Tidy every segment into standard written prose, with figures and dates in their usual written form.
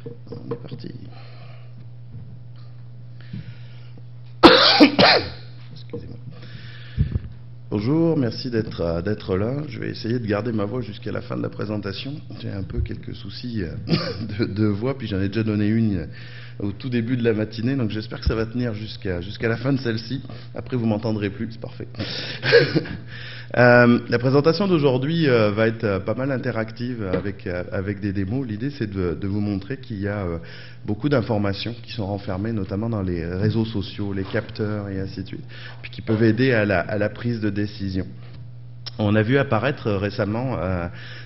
On est parti. Excusez-moi. Bonjour, merci d'être là. Je vais essayer de garder ma voix jusqu'à la fin de la présentation. J'ai un peu quelques soucis de voix, puis j'en ai déjà donné une au tout début de la matinée, donc j'espère que ça va tenir jusqu'à la fin de celle-ci. Après, vous m'entendrez plus, c'est parfait. La présentation d'aujourd'hui va être pas mal interactive avec des démos. L'idée, c'est de vous montrer qu'il y a beaucoup d'informations qui sont renfermées, notamment dans les réseaux sociaux, les capteurs et ainsi de suite, puis qui peuvent aider à la prise de décision. On a vu apparaître récemment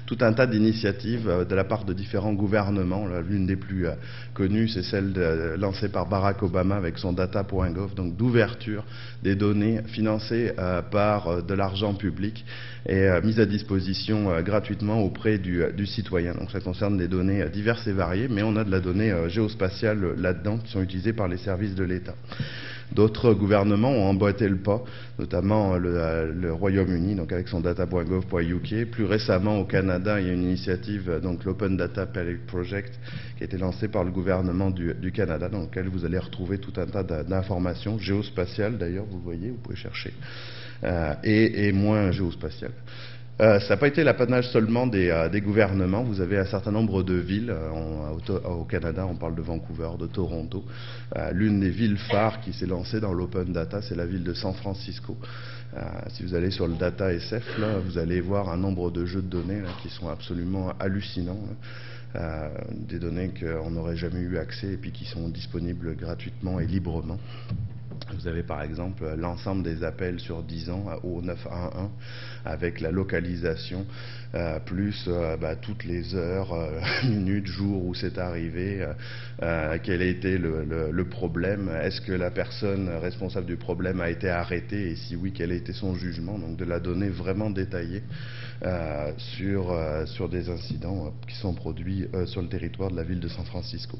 tout un tas d'initiatives de la part de différents gouvernements. L'une des plus connues, c'est celle lancée par Barack Obama avec son data.gov, donc d'ouverture des données financées par de l'argent public et mise à disposition gratuitement auprès du citoyen. Donc ça concerne des données diverses et variées, mais on a de la donnée géospatiale là-dedans qui sont utilisées par les services de l'État. D'autres gouvernements ont emboîté le pas, notamment le Royaume-Uni, donc avec son data.gov.uk. Plus récemment, au Canada, il y a une initiative, donc l'Open Data Pilot Project, qui a été lancée par le gouvernement du Canada, dans lequel vous allez retrouver tout un tas d'informations géospatiales, d'ailleurs, vous voyez, vous pouvez chercher, et moins géospatiales. Ça n'a pas été l'apanage seulement des gouvernements. Vous avez un certain nombre de villes. Au Canada, on parle de Vancouver, de Toronto. L'une des villes phares qui s'est lancée dans l'Open Data, c'est la ville de San Francisco. Si vous allez sur le Data SF, là, vous allez voir un nombre de jeux de données là, qui sont absolument hallucinants. Des données qu'on n'aurait jamais eu accès et puis qui sont disponibles gratuitement et librement. Vous avez par exemple l'ensemble des appels sur 10 ans au 911 avec la localisation, plus toutes les heures, minutes, jours où c'est arrivé, quel a été le problème, est-ce que la personne responsable du problème a été arrêtée et si oui, quel a été son jugement, donc de la donnée vraiment détaillée sur des incidents qui sont produits sur le territoire de la ville de San Francisco.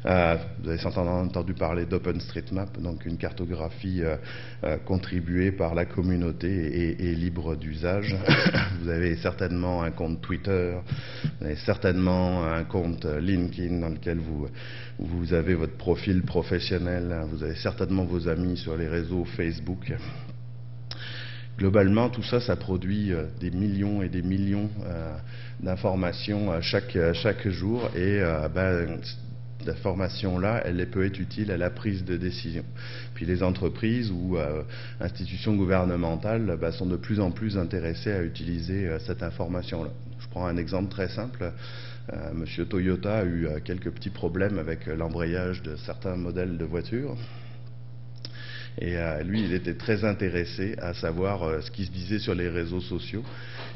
Vous avez certainement entendu parler d'OpenStreetMap, donc une cartographie contribuée par la communauté et libre d'usage. Vous avez certainement un compte Twitter, vous avez certainement un compte LinkedIn dans lequel vous avez votre profil professionnel, vous avez certainement vos amis sur les réseaux Facebook. Globalement, tout ça, ça produit des millions et des millions d'informations chaque jour et d'informations-là, elle peut être utile à la prise de décision. Puis les entreprises ou institutions gouvernementales sont de plus en plus intéressées à utiliser cette information-là. Je prends un exemple très simple. Monsieur Toyota a eu quelques petits problèmes avec l'embrayage de certains modèles de voitures. Et lui, il était très intéressé à savoir ce qui se disait sur les réseaux sociaux,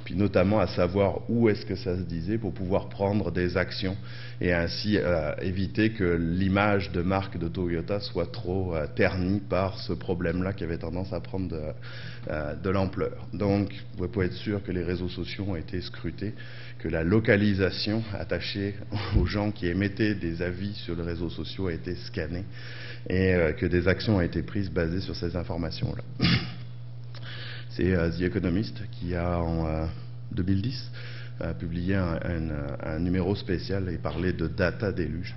puis notamment à savoir où est-ce que ça se disait pour pouvoir prendre des actions et ainsi éviter que l'image de marque de Toyota soit trop ternie par ce problème-là qui avait tendance à prendre de l'ampleur. Donc, vous pouvez être sûr que les réseaux sociaux ont été scrutés, que la localisation attachée aux gens qui émettaient des avis sur les réseaux sociaux a été scannée et que des actions ont été prises basées sur ces informations-là. C'est The Economist qui a, en 2010, publié un numéro spécial et parlé de data déluge.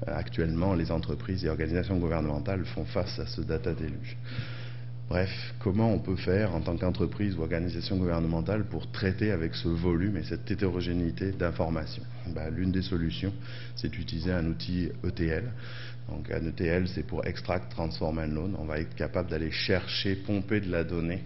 Actuellement, les entreprises et organisations gouvernementales font face à ce data déluge. Bref, comment on peut faire en tant qu'entreprise ou organisation gouvernementale pour traiter avec ce volume et cette hétérogénéité d'informations? L'une des solutions, c'est d'utiliser un outil ETL. Donc un ETL, c'est pour Extract, Transform and Load. On va être capable d'aller chercher, pomper de la donnée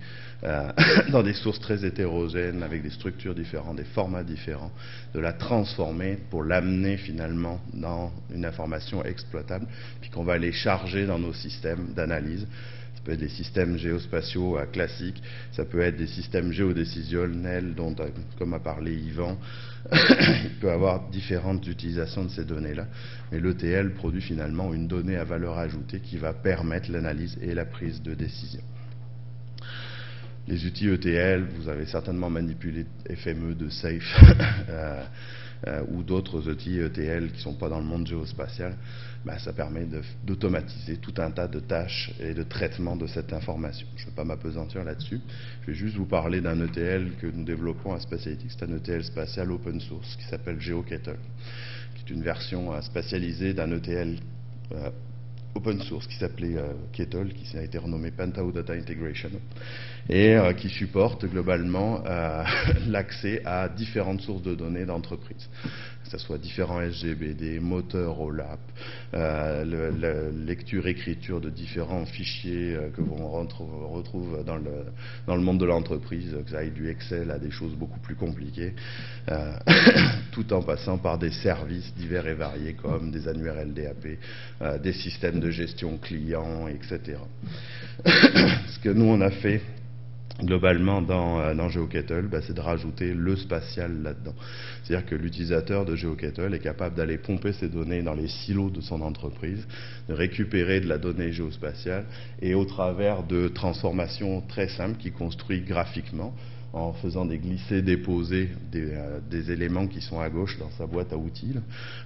dans des sources très hétérogènes, avec des structures différentes, des formats différents, de la transformer pour l'amener finalement dans une information exploitable, puis qu'on va aller charger dans nos systèmes d'analyse. Ça peut être des systèmes géospatiaux classiques, ça peut être des systèmes géodécisionnels dont, comme a parlé Yvan, il peut y avoir différentes utilisations de ces données-là. Mais l'ETL produit finalement une donnée à valeur ajoutée qui va permettre l'analyse et la prise de décision. Les outils ETL, vous avez certainement manipulé FME de Safe ou d'autres outils ETL qui ne sont pas dans le monde géospatial. Ça permet d'automatiser tout un tas de tâches et de traitement de cette information. Je ne vais pas m'apesantir là-dessus. Je vais juste vous parler d'un ETL que nous développons à Spatialytics. C'est un ETL spatial open source qui s'appelle GeoKettle, qui C'est une version spatialisée d'un ETL open source qui s'appelait Kettle, qui a été renommé Pentao Data Integration, et qui supporte globalement l'accès à différentes sources de données d'entreprise, que ce soit différents SGBD, moteurs OLAP, lecture-écriture de différents fichiers que l'on retrouve dans le monde de l'entreprise, que ça aille du Excel à des choses beaucoup plus compliquées, tout en passant par des services divers et variés comme des annuaires LDAP, des systèmes de gestion client, etc. Ce que nous on a fait globalement dans GeoKettle, c'est de rajouter le spatial là-dedans. C'est-à-dire que l'utilisateur de GeoKettle est capable d'aller pomper ses données dans les silos de son entreprise, de récupérer de la donnée géospatiale, et au travers de transformations très simples qu'il construit graphiquement, en faisant des glissés-déposés des éléments qui sont à gauche dans sa boîte à outils.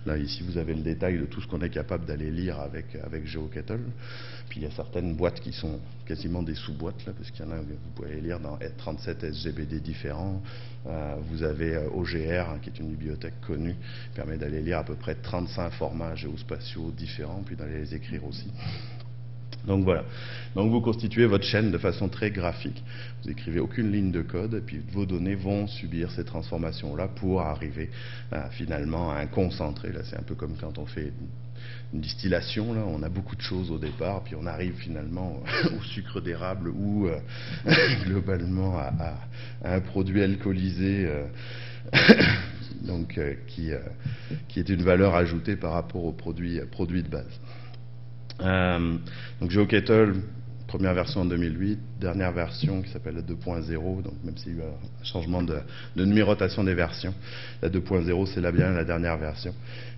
Là, ici, vous avez le détail de tout ce qu'on est capable d'aller lire avec GeoKettle. Puis il y a certaines boîtes qui sont quasiment des sous-boîtes, là, parce qu'il y en a, vous pouvez les lire dans 37 SGBD différents. Vous avez OGR, qui est une bibliothèque connue, qui permet d'aller lire à peu près 35 formats géospatiaux différents, puis d'aller les écrire aussi. Donc voilà. Donc vous constituez votre chaîne de façon très graphique. Vous écrivez aucune ligne de code, et puis vos données vont subir ces transformations-là pour arriver finalement à un concentré. Là, c'est un peu comme quand on fait une distillation. Là, on a beaucoup de choses au départ, puis on arrive finalement au sucre d'érable ou globalement à un produit alcoolisé. Donc, qui est une valeur ajoutée par rapport au produit de base. Donc GeoKettle, première version en 2008, dernière version qui s'appelle la 2.0, donc même s'il y a eu un changement de numérotation des versions, la 2.0 c'est là bien la dernière version.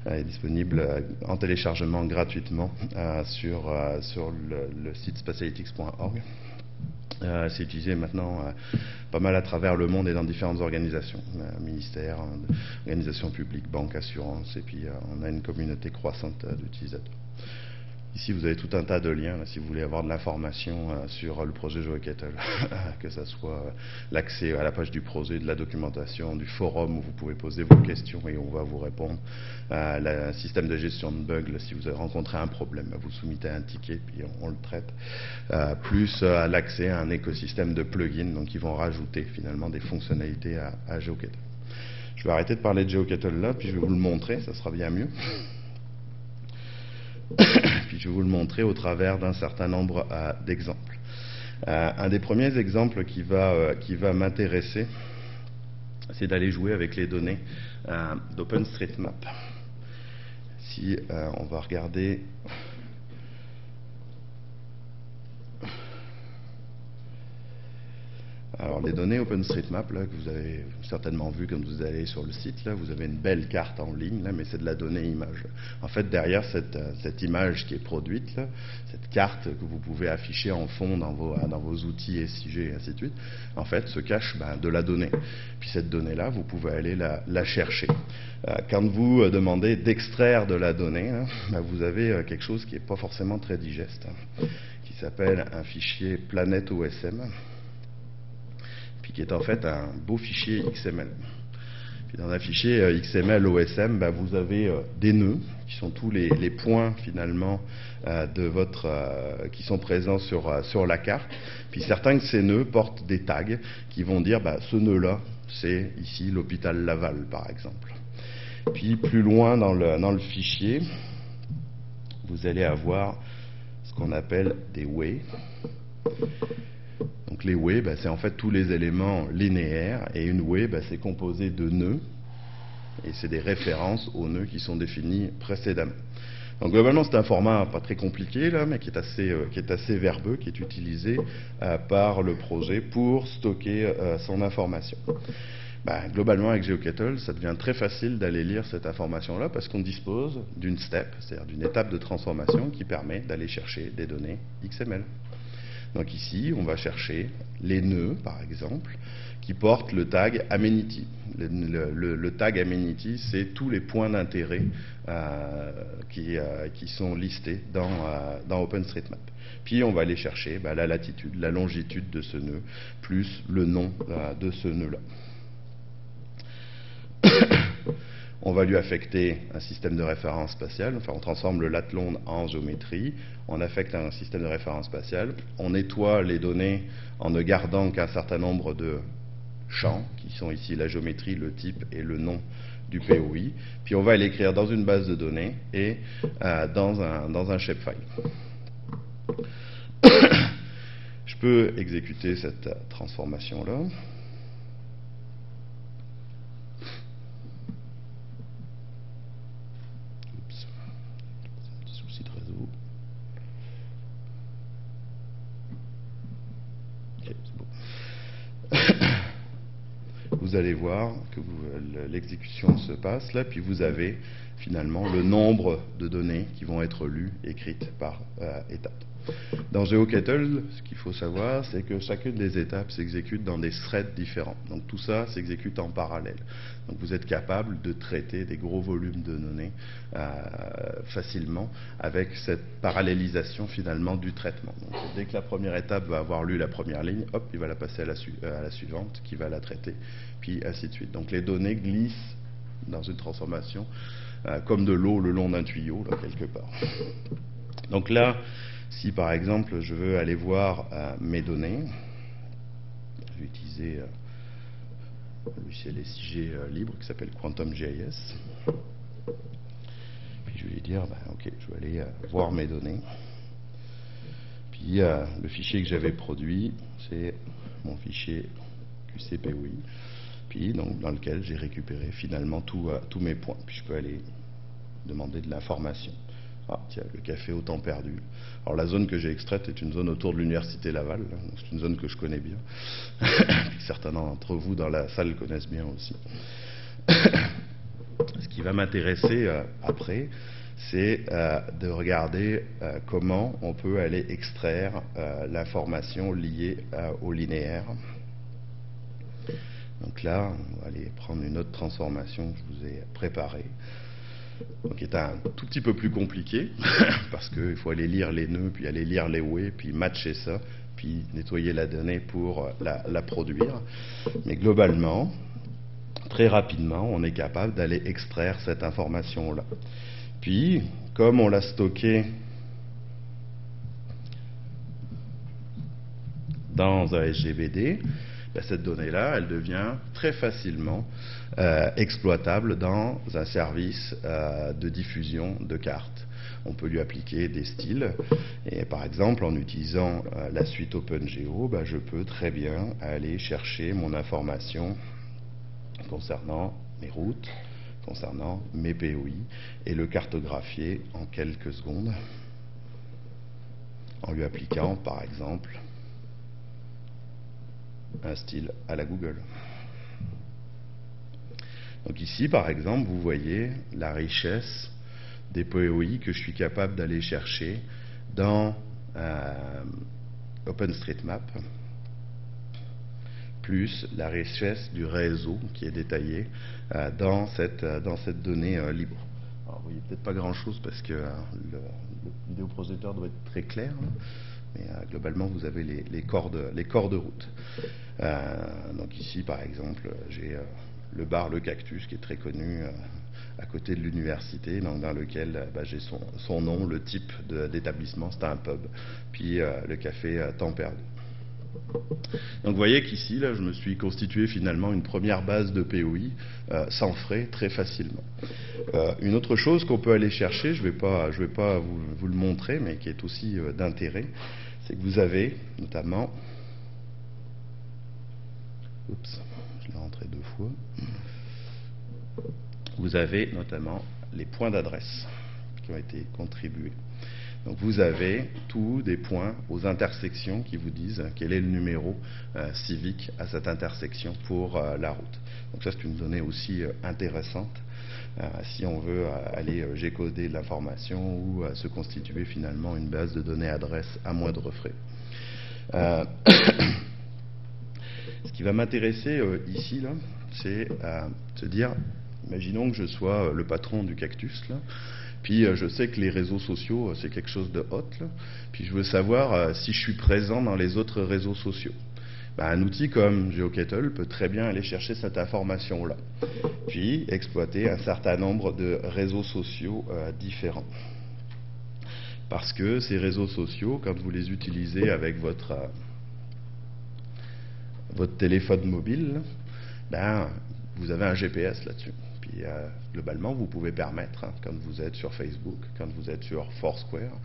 Elle est disponible en téléchargement gratuitement sur le site spatialytics.org. C'est utilisé maintenant pas mal à travers le monde et dans différentes organisations, ministères, organisations publiques, banques, assurances, et puis on a une communauté croissante d'utilisateurs. Ici, vous avez tout un tas de liens, là, si vous voulez avoir de l'information sur le projet GeoKettle, que ce soit l'accès à la page du projet, de la documentation, du forum où vous pouvez poser vos questions et on va vous répondre, un système de gestion de bugs, là, si vous avez rencontré un problème, vous soumettez un ticket puis on le traite, plus l'accès à un écosystème de plugins, donc ils vont rajouter finalement des fonctionnalités à GeoKettle. Je vais arrêter de parler de GeoKettle là, puis je vais vous le montrer, ça sera bien mieux. Puis je vais vous le montrer au travers d'un certain nombre d'exemples. Un des premiers exemples qui va m'intéresser, c'est d'aller jouer avec les données d'OpenStreetMap. Si on va regarder... Alors les données OpenStreetMap, là, que vous avez certainement vu quand vous allez sur le site, là, vous avez une belle carte en ligne, là, mais c'est de la donnée image. En fait, derrière cette image qui est produite, là, cette carte que vous pouvez afficher en fond dans vos outils SIG et ainsi de suite, en fait, se cache de la donnée. Puis cette donnée-là, vous pouvez aller la chercher. Quand vous demandez d'extraire de la donnée, là, vous avez quelque chose qui n'est pas forcément très digeste, qui s'appelle un fichier Planet OSM, qui est en fait un beau fichier XML. Puis dans un fichier XML OSM, vous avez des nœuds, qui sont tous les points finalement qui sont présents sur la carte. Puis certains de ces nœuds portent des tags qui vont dire ce nœud-là, c'est ici l'hôpital Laval, par exemple. Puis plus loin dans le fichier, vous allez avoir ce qu'on appelle des way. Donc les way, c'est en fait tous les éléments linéaires, et une way, c'est composé de nœuds, et c'est des références aux nœuds qui sont définis précédemment. Donc globalement, c'est un format pas très compliqué, là, mais qui est assez verbeux, qui est utilisé par le projet pour stocker son information. Globalement, avec GeoKettle, ça devient très facile d'aller lire cette information-là, parce qu'on dispose d'une step, c'est-à-dire d'une étape de transformation qui permet d'aller chercher des données XML. Donc ici, on va chercher les nœuds, par exemple, qui portent le tag Amenity. Le tag Amenity, c'est tous les points d'intérêt qui sont listés dans OpenStreetMap. Puis on va aller chercher la latitude, la longitude de ce nœud, plus le nom de ce nœud-là. On va lui affecter un système de référence spatiale, enfin on transforme le lat-long en géométrie, on affecte un système de référence spatiale, on nettoie les données en ne gardant qu'un certain nombre de champs, qui sont ici la géométrie, le type et le nom du POI, puis on va l'écrire dans une base de données et dans un shapefile. Je peux exécuter cette transformation-là. Oups, un petit souci de réseau. Ok, c'est bon. Vous allez voir que l'exécution se passe là, puis vous avez finalement le nombre de données qui vont être lues, écrites par étape. Dans GeoKettle, ce qu'il faut savoir, c'est que chacune des étapes s'exécute dans des threads différents. Donc tout ça s'exécute en parallèle. Donc vous êtes capable de traiter des gros volumes de données facilement avec cette parallélisation finalement du traitement. Donc dès que la première étape va avoir lu la première ligne, hop, il va la passer à la suivante qui va la traiter, puis ainsi de suite. Donc les données glissent dans une transformation comme de l'eau le long d'un tuyau, là, quelque part. Donc là, si par exemple je veux aller voir mes données, je vais utiliser un logiciel SIG libre qui s'appelle QuantumJS. Puis je vais lui dire, ok, je vais aller voir mes données. Puis le fichier que j'avais produit, c'est mon fichier QCPOI, puis donc dans lequel j'ai récupéré finalement tous mes points. Puis je peux aller demander de l'information. Ah, tiens, le café au temps perdu. Alors la zone que j'ai extraite est une zone autour de l'université Laval, c'est une zone que je connais bien. Certains d'entre vous dans la salle connaissent bien aussi. Ce qui va m'intéresser après, c'est de regarder comment on peut aller extraire l'information liée au linéaire. Donc là, on va aller prendre une autre transformation que je vous ai préparée. Donc, qui est un tout petit peu plus compliqué, parce qu'il faut aller lire les nœuds, puis aller lire les way, puis matcher ça, puis nettoyer la donnée pour la produire. Mais globalement, très rapidement, on est capable d'aller extraire cette information-là. Puis, comme on l'a stocké dans un SGBD, cette donnée-là, elle devient très facilement exploitable dans un service de diffusion de cartes. On peut lui appliquer des styles, et par exemple, en utilisant la suite OpenGeo, je peux très bien aller chercher mon information concernant mes routes, concernant mes POI, et le cartographier en quelques secondes, en lui appliquant, par exemple, un style à la Google. Donc ici, par exemple, vous voyez la richesse des POI que je suis capable d'aller chercher dans OpenStreetMap, plus la richesse du réseau qui est détaillée dans cette donnée libre. Alors, vous voyez peut-être pas grand-chose parce que le vidéoprojecteur doit être très clair, hein. Mais globalement, vous avez les corps de route. Donc ici, par exemple, j'ai le bar Le Cactus, qui est très connu à côté de l'université, dans lequel j'ai son nom, le type d'établissement, c'est un pub, puis le café Temps Perdu. Donc vous voyez qu'ici, là, je me suis constitué finalement une première base de POI sans frais, très facilement. Une autre chose qu'on peut aller chercher, je vais pas vous le montrer, mais qui est aussi d'intérêt, c'est que vous avez notamment... Oups, je l'ai rentré deux fois. Vous avez notamment les points d'adresse qui ont été contribués. Donc vous avez tous des points aux intersections qui vous disent quel est le numéro civique à cette intersection pour la route. Donc ça, c'est une donnée aussi intéressante si on veut aller G-coder de l'information ou se constituer finalement une base de données adresse à moindre frais. Ce qui va m'intéresser ici, là, c'est se dire, imaginons que je sois le patron du Cactus, là, puis je sais que les réseaux sociaux, c'est quelque chose de hot, là, puis je veux savoir si je suis présent dans les autres réseaux sociaux. un outil comme GeoKettle peut très bien aller chercher cette information-là, puis exploiter un certain nombre de réseaux sociaux différents. Parce que ces réseaux sociaux, quand vous les utilisez avec votre téléphone mobile, vous avez un GPS là-dessus. Puis globalement, vous pouvez permettre, quand vous êtes sur Facebook, quand vous êtes sur Foursquare,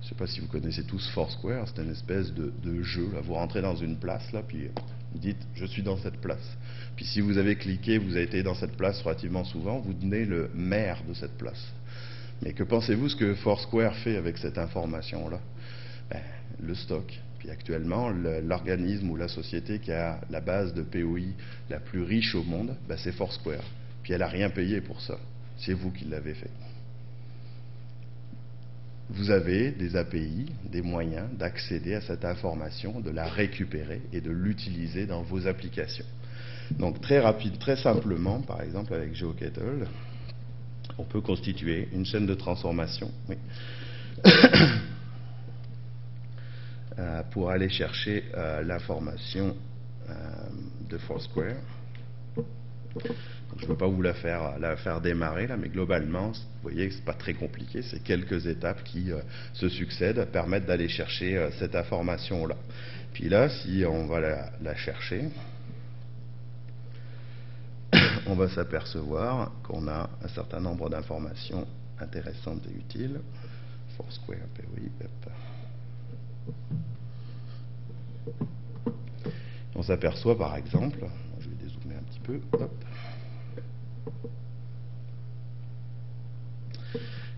je ne sais pas si vous connaissez tous Foursquare, c'est une espèce de jeu. Là. Vous rentrez dans une place, là, puis vous dites « je suis dans cette place ». Puis si vous avez cliqué, vous avez été dans cette place relativement souvent, vous donnez le maire de cette place. Mais que pensez-vous ce que Foursquare fait avec cette information-là? Le stock. Puis actuellement, l'organisme ou la société qui a la base de POI la plus riche au monde, c'est Foursquare. Puis elle n'a rien payé pour ça. C'est vous qui l'avez fait. Vous avez des API, des moyens d'accéder à cette information, de la récupérer et de l'utiliser dans vos applications. Donc très rapide, très simplement, par exemple avec GeoKettle, on peut constituer une chaîne de transformation pour aller chercher l'information de Foursquare. Je ne peux pas vous la faire démarrer là, mais globalement, vous voyez que ce n'est pas très compliqué, c'est quelques étapes qui se succèdent, permettent d'aller chercher cette information-là. Puis là, si on va la chercher, on va s'apercevoir qu'on a un certain nombre d'informations intéressantes et utiles. Foursquare, POI, on s'aperçoit par exemple, je vais dézoomer un petit peu,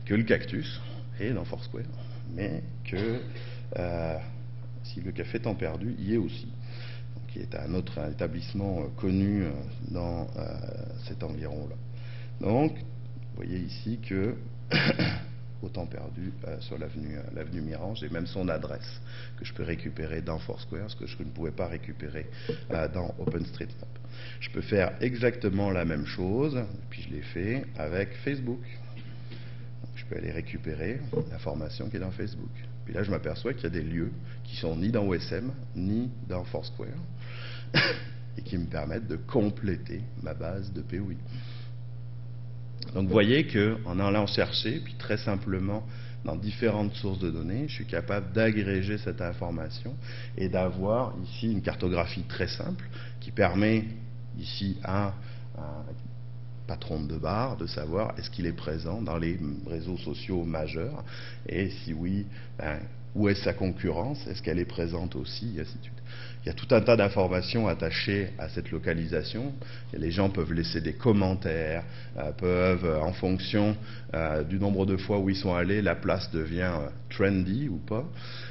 que le cactus est dans Foursquare, mais que si le café temps perdu y est aussi, qui est un autre établissement connu dans cet environ-là. Donc, vous voyez ici que au temps perdu sur l'avenue Miran, j'ai même son adresse que je peux récupérer dans Foursquare, ce que je ne pouvais pas récupérer dans OpenStreetMap. Je peux faire exactement la même chose, puis je l'ai fait avec Facebook. Donc, je peux aller récupérer l'information qui est dans Facebook. Puis là, je m'aperçois qu'il y a des lieux qui sont ni dans OSM, ni dans Foursquare, et qui me permettent de compléter ma base de POI. Donc vous voyez qu'en allant chercher, puis très simplement dans différentes sources de données, je suis capable d'agréger cette information et d'avoir ici une cartographie très simple qui permet ici à un patron de bar de savoir est-ce qu'il est présent dans les réseaux sociaux majeurs et si oui, où est sa concurrence, est-ce qu'elle est présente aussi, et ainsi de suite. Il y a tout un tas d'informations attachées à cette localisation. Et les gens peuvent laisser des commentaires, peuvent, en fonction du nombre de fois où ils sont allés, la place devient trendy ou pas.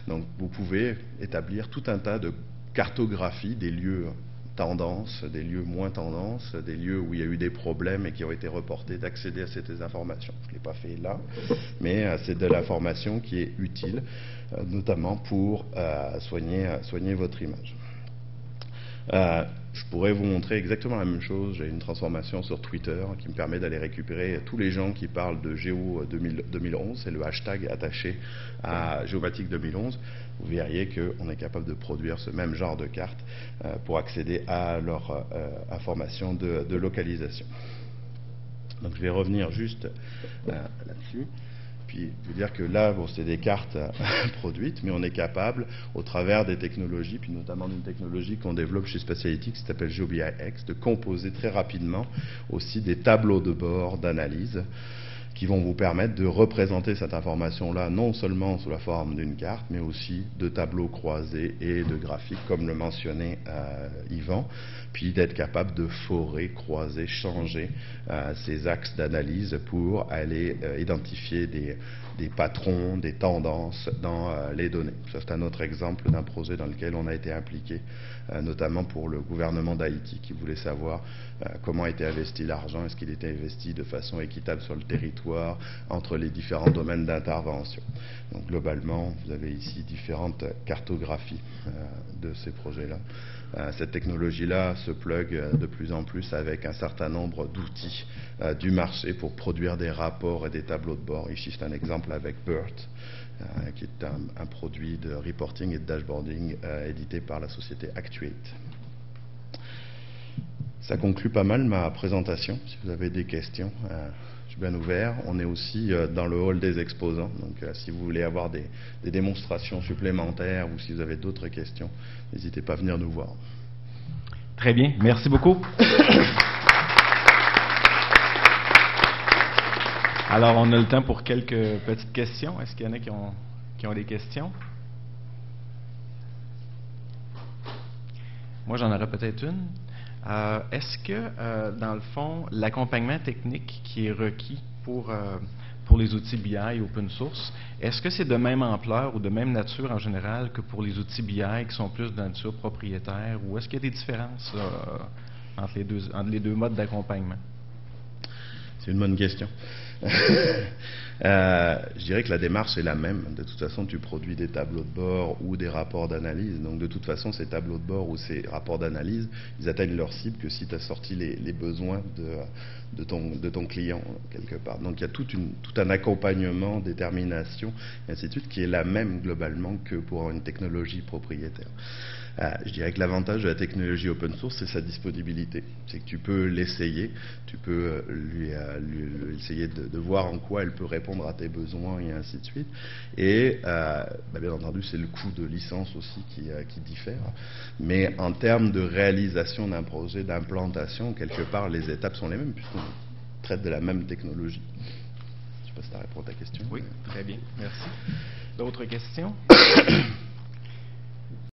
Donc vous pouvez établir tout un tas de cartographies des lieux tendances, des lieux moins tendances, des lieux où il y a eu des problèmes et qui ont été reportés, d'accéder à ces informations. Je ne l'ai pas fait là, mais c'est de l'information qui est utile, notamment pour soigner votre image. Je pourrais vous montrer exactement la même chose. J'ai une transformation sur Twitter qui me permet d'aller récupérer tous les gens qui parlent de Géo 2011. C'est le hashtag attaché à Géomatique 2011. Vous verriez qu'on est capable de produire ce même genre de carte pour accéder à leur information de localisation. Donc je vais revenir juste là-dessus. Puis vous dire que là, bon, c'est des cartes produites, mais on est capable, au travers des technologies, puis notamment d'une technologie qu'on développe chez Spatiality, qui s'appelle GeoBIX, de composer très rapidement aussi des tableaux de bord d'analyse qui vont vous permettre de représenter cette information-là, non seulement sous la forme d'une carte, mais aussi de tableaux croisés et de graphiques, comme le mentionnait Yvan, puis d'être capable de forer, croiser, changer ces axes d'analyse pour aller identifier des patrons, des tendances dans les données. Ça, c'est un autre exemple d'un projet dans lequel on a été impliqué, notamment pour le gouvernement d'Haïti, qui voulait savoir comment était investi l'argent, est-ce qu'il était investi de façon équitable sur le territoire, territoire, entre les différents domaines d'intervention. Donc globalement, vous avez ici différentes cartographies de ces projets-là. Cette technologie-là se plug de plus en plus avec un certain nombre d'outils du marché pour produire des rapports et des tableaux de bord. Ici, c'est un exemple avec BERT, qui est un produit de reporting et de dashboarding édité par la société Actuate. Ça conclut pas mal ma présentation. Si vous avez des questions, je suis bien ouvert. On est aussi dans le hall des exposants. Donc si vous voulez avoir des démonstrations supplémentaires ou si vous avez d'autres questions, n'hésitez pas à venir nous voir. Très bien. Merci beaucoup. Alors, on a le temps pour quelques petites questions. Est-ce qu'il y en a qui ont des questions? Moi, j'en aurais peut-être une. Est-ce que, dans le fond, l'accompagnement technique qui est requis pour les outils BI open source, est-ce que c'est de même ampleur ou de même nature en général que pour les outils BI qui sont plus de nature propriétaire, ou est-ce qu'il y a des différences entre les deux modes d'accompagnement? C'est une bonne question. Je dirais que la démarche est la même. De toute façon, tu produis des tableaux de bord ou des rapports d'analyse. Donc, de toute façon, ces tableaux de bord ou ces rapports d'analyse, ils atteignent leur cible que si tu as sorti les besoins de ton client, quelque part. Donc, il y a tout un accompagnement, détermination, et ainsi de suite, qui est la même globalement que pour une technologie propriétaire. Je dirais que l'avantage de la technologie open source, c'est sa disponibilité. C'est que tu peux l'essayer, tu peux lui essayer de voir en quoi elle peut répondre à tes besoins et ainsi de suite. Et bien entendu, c'est le coût de licence aussi qui diffère. Mais en termes de réalisation d'un projet, d'implantation, quelque part, les étapes sont les mêmes puisqu'on traite de la même technologie. Je ne sais pas si ça répond à ta question. Oui, très bien. Merci. D'autres questions?